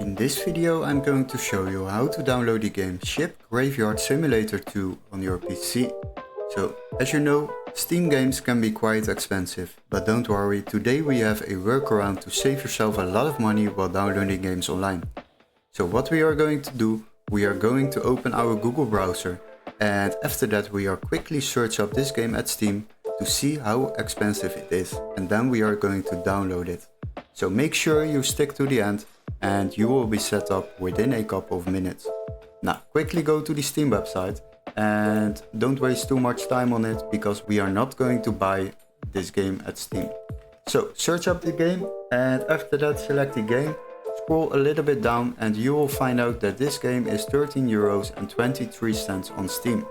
In this video I'm going to show you how to download the game Ship Graveyard Simulator 2 on your PC. So, as you know, Steam games can be quite expensive, but don't worry, today we have a workaround to save yourself a lot of money while downloading games online. So what we are going to do, we are going to open our Google browser, and after that we are quickly search up this game at Steam to see how expensive it is, and then we are going to download it. So make sure you stick to the end and you will be set up within a couple of minutes. Now quickly go to the Steam website and don't waste too much time on it because we are not going to buy this game at Steam. So search up the game and after that select the game, scroll a little bit down and you will find out that this game is €13.23 on Steam.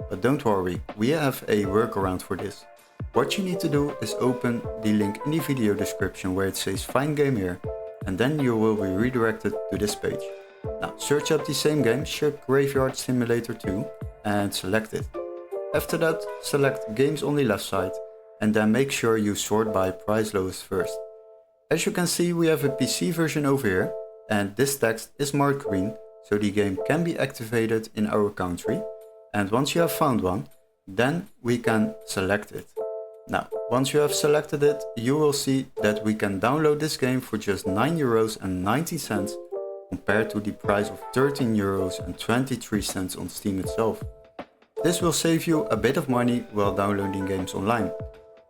But don't worry, we have a workaround for this. What you need to do is open the link in the video description where it says find game here, and then you will be redirected to this page. Now search up the same game, Ship Graveyard Simulator 2, and select it. After that select games on the left side and then make sure you sort by price lowest first. As you can see, we have a PC version over here and this text is marked green, so the game can be activated in our country, and once you have found one, then we can select it. Now, once you have selected it, you will see that we can download this game for just €9.90 compared to the price of €13.23 on Steam itself. This will save you a bit of money while downloading games online.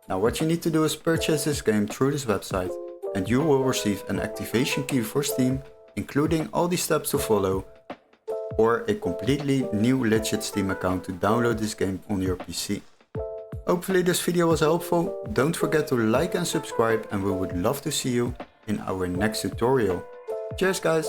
Now what you need to do is purchase this game through this website and you will receive an activation key for Steam, including all the steps to follow, or a completely new legit Steam account to download this game on your PC. Hopefully this video was helpful. Don't forget to like and subscribe and we would love to see you in our next tutorial. Cheers guys!